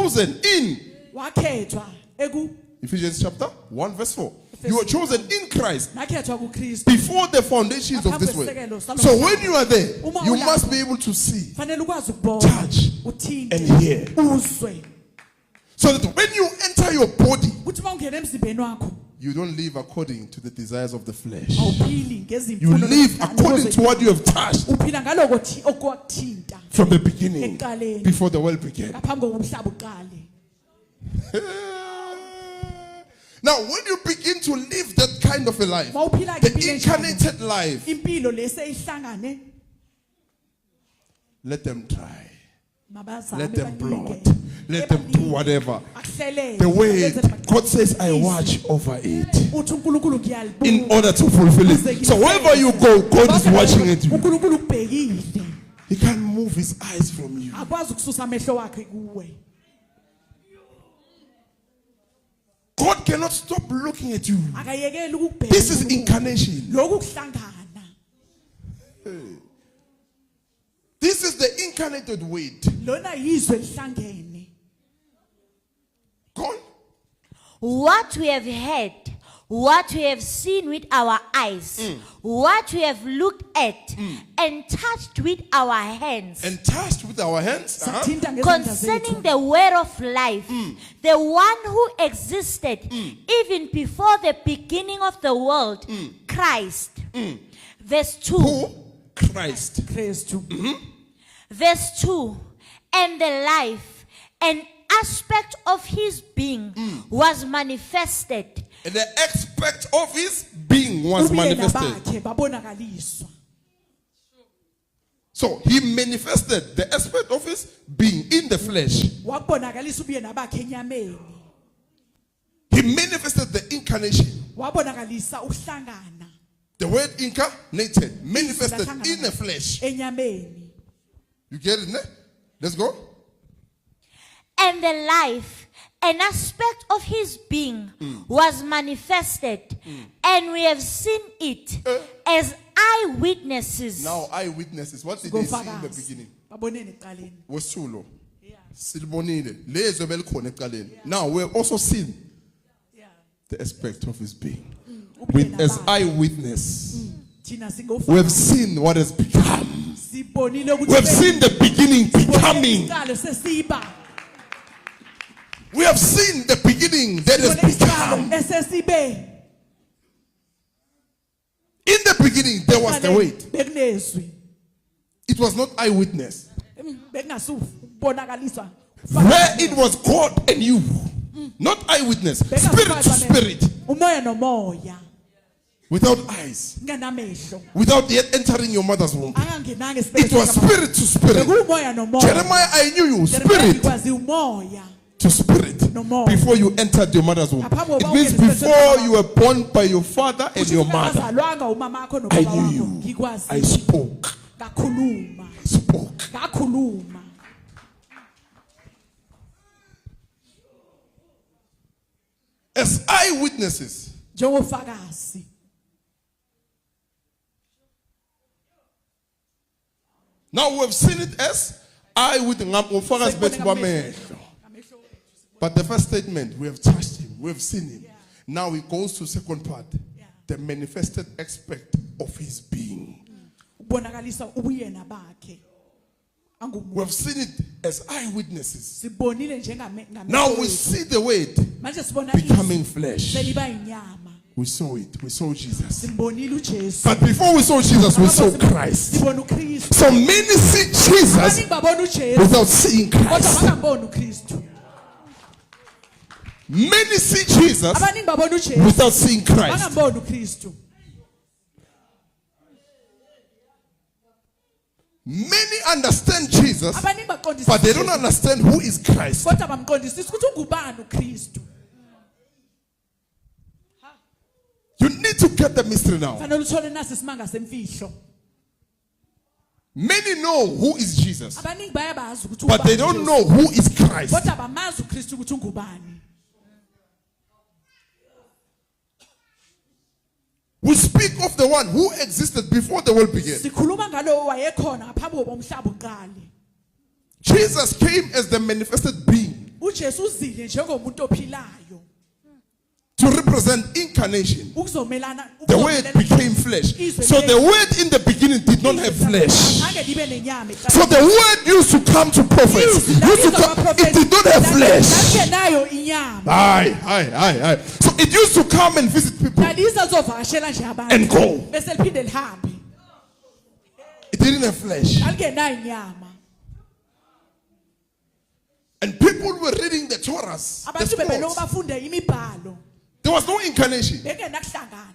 chosen in wakhethwa Ephesians chapter 1 verse 4. You are chosen in Christ nakhethwa kuKristu before the foundations of this world. So when you are there, you must be able to see, fanele ukwazi ukubona touch, uthinte and hear. uzwe So that when you enter your body, uthi mawungena emzimbeni wakho you don't live according to the desires of the flesh. awuphili You ngezimfuno live according to what you have touched uphila ngaloko okwakuthinta from the beginning, ekuqaleni before the world began. ngaphambi kokuba umhlaba uqale. Now, when you begin to live that kind of a life, Mawuphila the impilo enjalo, incarnated life, impilo leseyihlangane let them try. mabazame Let them balinge, plot. Let them do whatever. akuhlelele, The way benze baqinise. God says, I watch over it Uthi uNkulunkulu ngiyalibuka, in order to fulfill it. So wherever you go, God is watching it. uNkulunkulu ukubhekile, He can't move his eyes from you. akwazi ukususa amehlo wakhe kuwe. God cannot stop looking at you. Akayekeli ukubheka. This is incarnation. Lokhu kuhlangana. This is the incarnated word. Lona yizwe lihlangene. God, What we have heard, what we have seen with our eyes, what we have looked at and touched with our hands, and touched with our hands. Sathinta ngezandla concerning zethu. the word of life, the one who existed even before the beginning of the world, Christ. Verse 2. Who? Christ. Kristu. Verse 2. And the life and aspect of his being was manifested. And the aspect of his being was Ubuyena manifested. bakhe babonakaliswa. So he manifested the aspect of his being in the flesh. Wabonakalisa ubuyena bakhe enyameni. He manifested the incarnation. Wabonakalisa ukuhlangana The word incarnated, manifested in the flesh. enyameni. You get it? Ne? Let's go. And the life and aspect of his being was manifested, and we have seen it as eyewitnesses. Now eyewitnesses. What did they see in the Ngofakazi. beginning? Babonene eqaleni. Wasulo. Yeah. Silibonile. Lezo belikhona eqaleni. Now we have also seen Yeah. the aspect of his being. Ubuyena With as bakhe. eyewitness. Thina We have singofakazi. seen what has become. Sibonile ukuthi We have seen the beginning becoming. isiqalo sesiba. We have seen the beginning that has Sibone isiqalo become. esesibe. In the beginning, there was the wait. Bekunezwi. It was not eyewitness. Bekungasubonakaliswa. Where it was God and you. Not eyewitness. Spirit to spirit. Umoya nomoya. Without eyes. Nganamehlo. Without yet entering your mother's womb. Angangenanga It was spirit to spirit. Bekumoya nomoya. Jeremiah, I knew you. Jeremiah Spirit ikwazi umoya. to spirit. No more. Before you entered your mother's womb. It means before you were born by your father and your mother. Ungazalwanga umama wakho I nobaba knew wakho. you. Ngikwazi. I spoke. Ngakhuluma. I spoke. Ngakhuluma. As eyewitnesses. Njengofakazi. Now we have seen it as eyewitness. But the first statement, we have touched him, we have seen him. Now it goes to second part, the manifested aspect of his being. Ubonakalisa ubuyena bakhe. We have seen it as eyewitnesses. Sibonile njengamehlo. Now we see the word Manje sibona becoming flesh. seliba inyama. We saw it. We saw Jesus. Simbonile uJesu. But before we saw Jesus, we saw Christ. Sibona uKristu. So many see Jesus Abaningi babona uJesu. without seeing Kodwa Christ. bangamboni uKristu. Many see Jesus Abaningi babona uJesu. without seeing Christ. Bangamboni uKristu. Many understand Jesus, Abaningi baqondisa. but they don't understand who is Christ. Kodwa bamqondisisa ukuthi ungubani uKristu. You need to get the mystery now. Fanele uthole nasi isimanga semfihlo. Many know who is Jesus, Abaningi bayabazi ukuthi but they ubani don't uJesu. know who is Christ. Kodwa bamazi uKristu ukuthi ungubani. We speak of the one who existed before the world began. Sikhuluma ngalo wayekhona ngaphambi kokuba umhlaba uqale. Jesus came as the manifested being. uJesu uzile njengomuntu ophilayo to represent incarnation. ukuzomelana The word became flesh. So the word in the beginning did not have flesh. Angeke libe nenyama So the word used to come to prophets. It did not have flesh. Nayo inyama Aye. So it used to come and visit people laliza zovakashela nje abantu and go. bese liphinde lihambe It didn't have flesh. alikenayo inyama And people were reading the Torahs. The abantu bebeloko scrolls. bafunde imibhalo There was no incarnation. bengenakuhlangana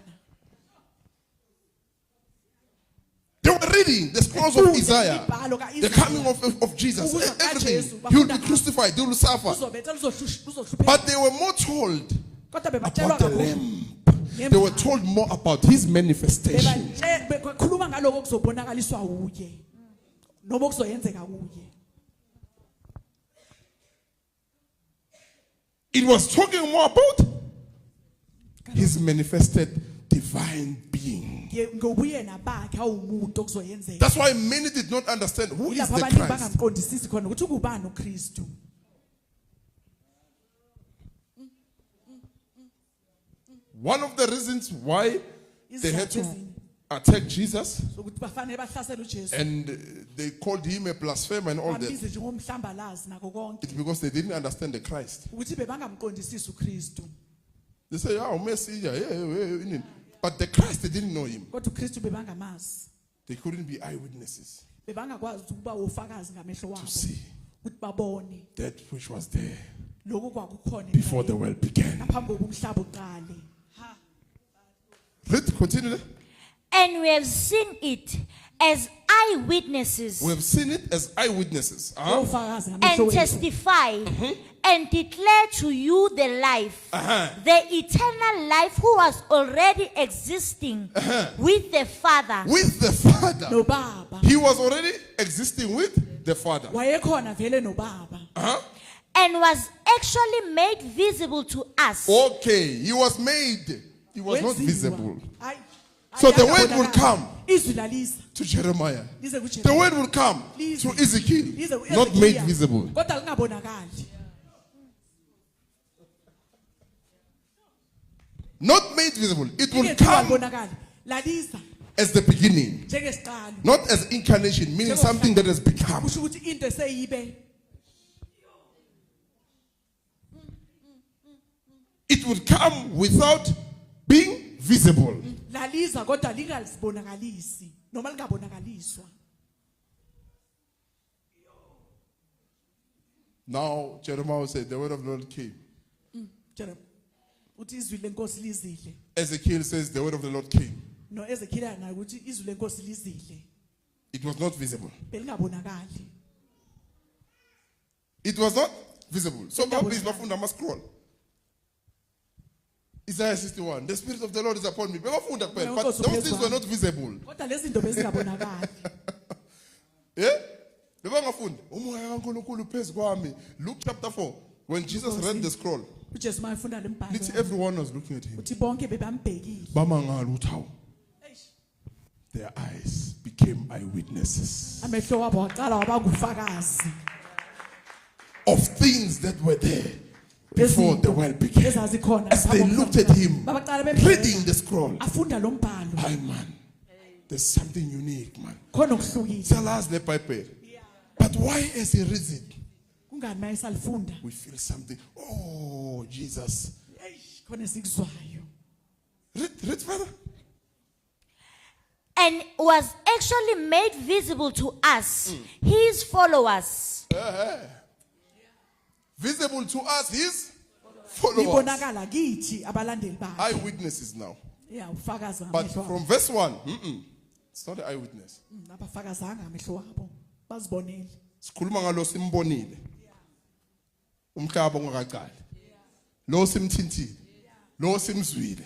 They were reading the scrolls of Isaiah. The coming of Jesus. Everything. He will be crucified. He will suffer. uzobetha luzohlupheka But they were more told kodwa bebatshelwa about the kakhulu Lamb. They were told more about his manifestation. bekhuluma ngaloko okuzobonakaliswa uye noma okuzoyenzeka kuye It was talking more about his manifested divine being. ngobuyena bakhe awumuntu okuzoyenzeka That's why many did not understand who is ilapho the abaningi Christ. bangamqondisisi khona ukuthi ungubani uKristu One of the reasons why they had to Izizathu attack Jesus ukuthi bafanele bahlasele uJesu and they called him a blasphemer and all that, bambize njengomhlambalazi nako konke it's because they didn't understand the Christ. ukuthi bebangamqondisisi uKristu They say, oh, Messiah, yeah. But the Christ, they didn't know him. kodwa uKristu bebangamazi They couldn't be eyewitnesses bebangakwazi ukuba ufakazi ngamehlo to wabo see ukuthi babone that which was there lokho kwakukhona before the world began. ngaphambi kokuba umhlaba uqale Read, continue there. And we have seen it as eyewitnesses We have seen it as eyewitnesses. Uh-huh. ufakazi ngamehlo and wethu testify and declare to you the life, the eternal life who was already existing with the Father. With the Father. nobaba He was already existing with the Father. wayekhona vele nobaba Uh-huh. And was actually made visible to us. Okay, he was made. He was not Wenziwa. visible. Hayi, So the ayakabonakali. word will come izwi lalisa to Jeremiah. lize kuJesu The word will come to Ezekiel, not made visible. kodwa lingabonakali Not made visible. It will Ingeke come ingabonakali lalisa as the beginning, njengesiqalo not as incarnation, meaning something that has become. kusho ukuthi into eseyibe It would come without being visible. laliza kodwa lingalibonakalisi noma lingabonakaliswa Now Jeremiah said, the word of the Lord came. Jeremy uthi izwi lenkosi lizile Ezekiel says, the word of the Lord came. no Ezekiel naye ukuthi izwi lenkosi lizile It was not visible. belingabonakali It was not visible. So Bible is not from the scroll. Isaiah 61. The Spirit of the Lord is upon me. But those things were not visible. kodwa lezi zinto bezingabonakali Yeah? Umoya kaNkulunkulu phezu kwami. Luke chapter 4. When Jesus read the scroll, uJesu mayefunda le literally mbhalo everyone was looking at him. uthi bonke bebambhekile Bamangala ukuthi hawu. Their eyes became eyewitnesses amehlo wabo waqala wabangufakazi of things that were there before the world began. ezazikhona As they looked at him, babaqala reading the scroll, afunda lo mbhalo hey man, there's something unique, man. khona okuhlukile Tell us the Bible. But why, as he reads it, kungani maye salifunda we feel something? Oh, Jesus. khona esikuzwayo Read further. And was actually made visible to us, his followers. Visible to us, his followers. ibonakala kithi abalandeli bakhe Eyewitnesses now. ya ufakazi But ngamehlo wabo from verse 1, it's not an eyewitness. abafakazanga ngamehlo wabo bazibonele Sikhuluma ngalo simbonile. Umhlaba ungakaqali. Lo simthintile. Lo simzwile.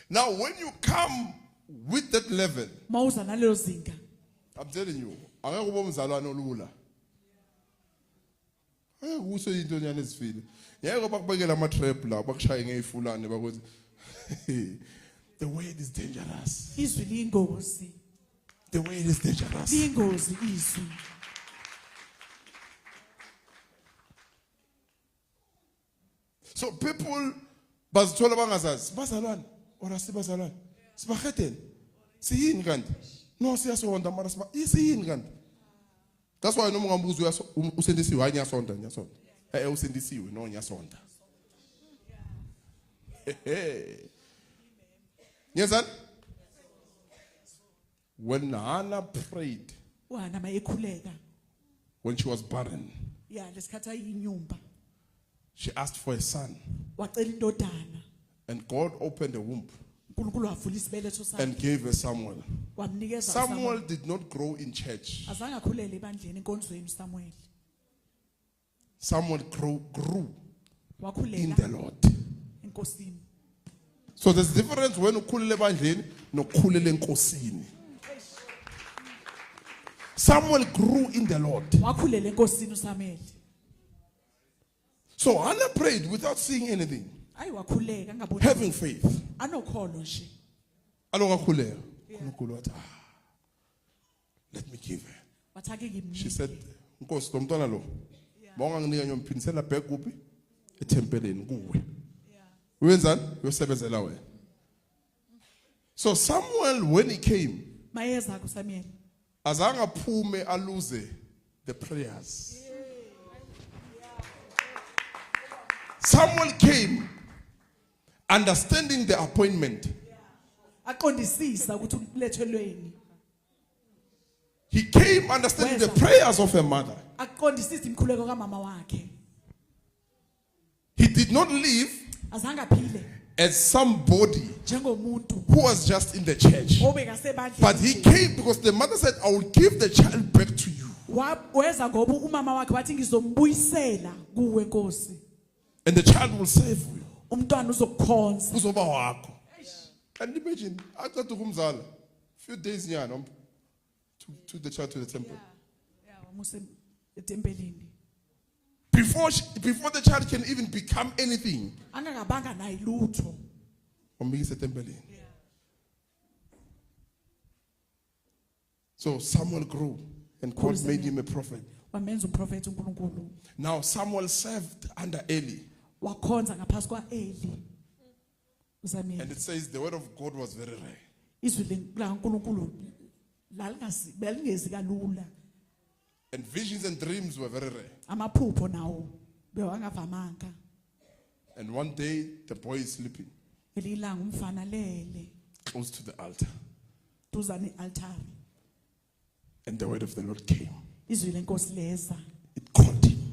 Now when you come with that level, mawuza nalelo zinga I'm telling you, angeke ube umzalwane olula. Use into nyane ezifile. Ngeke bakubekela ama trap la bakushaye ngeyifulane bakuthi the word is dangerous. izwi liyingozi The word is dangerous. liyingozi izwi. So people bazithola bangazazi bazalwane or asibazalwane sibahedeni siyini kanti no siyasonda mara siyini kanti. That's why noma ungambuza usendisiwe hayi ngiyasonda usendisiwe no ngiyasonda. Yes, when Hannah prayed Wana mayekhuleka. when she was barren, Ya lesikhatha inyumba. she asked for a son, Wacela indodana. and God opened the womb uNkulunkulu wavula isibeletho sakhe. and gave her Samuel. Wamnikeza Samuel did not grow in church. azange akhulele ebandleni enkonzweni Samuel. Samuel grew in Wakhulela the Lord. enkosini. So there's difference when ukhulela ebandleni nokukhulela enkosini. Samuel grew in the Lord. Wakhulela enkosini uSamuel. So Hannah prayed without seeing anything, Ayi wakhuleka ngaboni. having faith. Anokholo nje. Alokakhuleka. uNkulunkulu wathi, let me give her. Wathake She ngimnike. said, Nkosi lo mntwana lo bawunganginika ngiyomphinisela back kuphi ethempeleni kuwe. Wenzani? Uyosebenzela wena. So Samuel when he came, Mayeza kuSamuel. azange aphume aluze the prayers. Samuel came understanding the appointment. Aqondisisa ukuthi ulethelweni. He came understanding the prayers of her mother. Aqondisisa imkhuleko kamama wakhe. He did not live Azange aphile as somebody njengomuntu who was just in the church. obeka sebandleni. But he came because the mother said, I will give the child back to you. Weza ngoba umama wakhe wathi ngizombuyisela kuwe Nkosi. And the child will save you. Umntwana uzokukhonza. Uzoba wakho. And imagine, after kumzala, few days nyana, took the child to the temple. Ya wamuse etempelini. Before the child can even become anything, Angakabanga nayi lutho. wamikisa etempeleni. So Samuel grew and God Khulu made Samuel. him a prophet. Wamenza umprofeti uNkulunkulu. Now Samuel served under Eli. Wakhonza ngaphasi kwaEli. uSamuel. And it says the word of God was very rare. Izwi laNkulunkulu belingezi kalula. And visions and dreams were very rare. Amaphupho nawo bewangavamanga. And one day the boy is sleeping Elilanga umfana lele close to the altar. duzane altar. And the word of the Lord came. Izwi lenkosi leza It called him.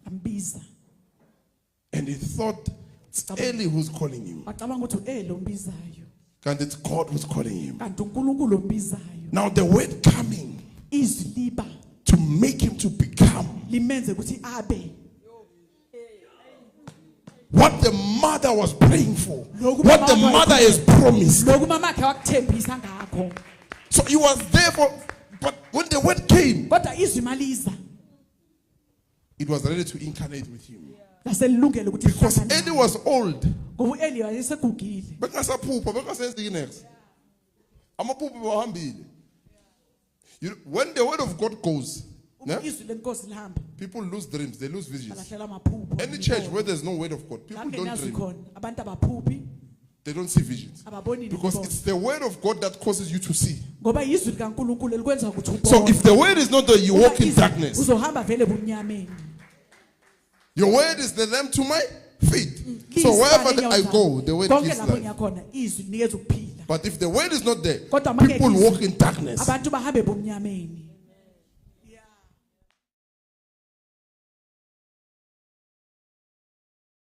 ambiza. And he thought it's Eli who's calling him. Wacabanga ukuthi uEli ombizayo. And it's God who's calling him. Kanti uNkulunkulu ombizayo. Now the word coming Izwi liba to make him to become limenze ukuthi abe what the mother was praying for. What the mother has promised. lokhu mamakhe wakuthembisa ngakho. So he was there for, but when the word came, Kodwa izwi maliza it was ready to incarnate with him. laselungele ukuthi Because lihlangane Eli was old. ngoba uEli wayesegugile. Bengasaphupha, bengasenzi next. Amaphupho bahambile. When the word of God goes, Uma yeah, izwi lenkosi lihamba people lose dreams, they lose visions. balahlela amaphupho. Any church where there's no word of God, people don't Lapho dream. khona abantu abaphuphi They don't see visions. ababoni Because nemibono. it's the word of God that causes you to see. Ngoba izwi likaNkulunkulu elikwenza ukuthi ubone. So if the word is not there, you Uma walk in izwi darkness. uzohamba vele bunyameni. Your word is the lamp to my feet. So Liza wherever enyawo I zakho. go, the word Konke gives lapho life. ngiyakhona izwi linikeza ukuphila. But if the word is not there, Kodwa make people izwi, walk in darkness. abantu bahambe bunyameni.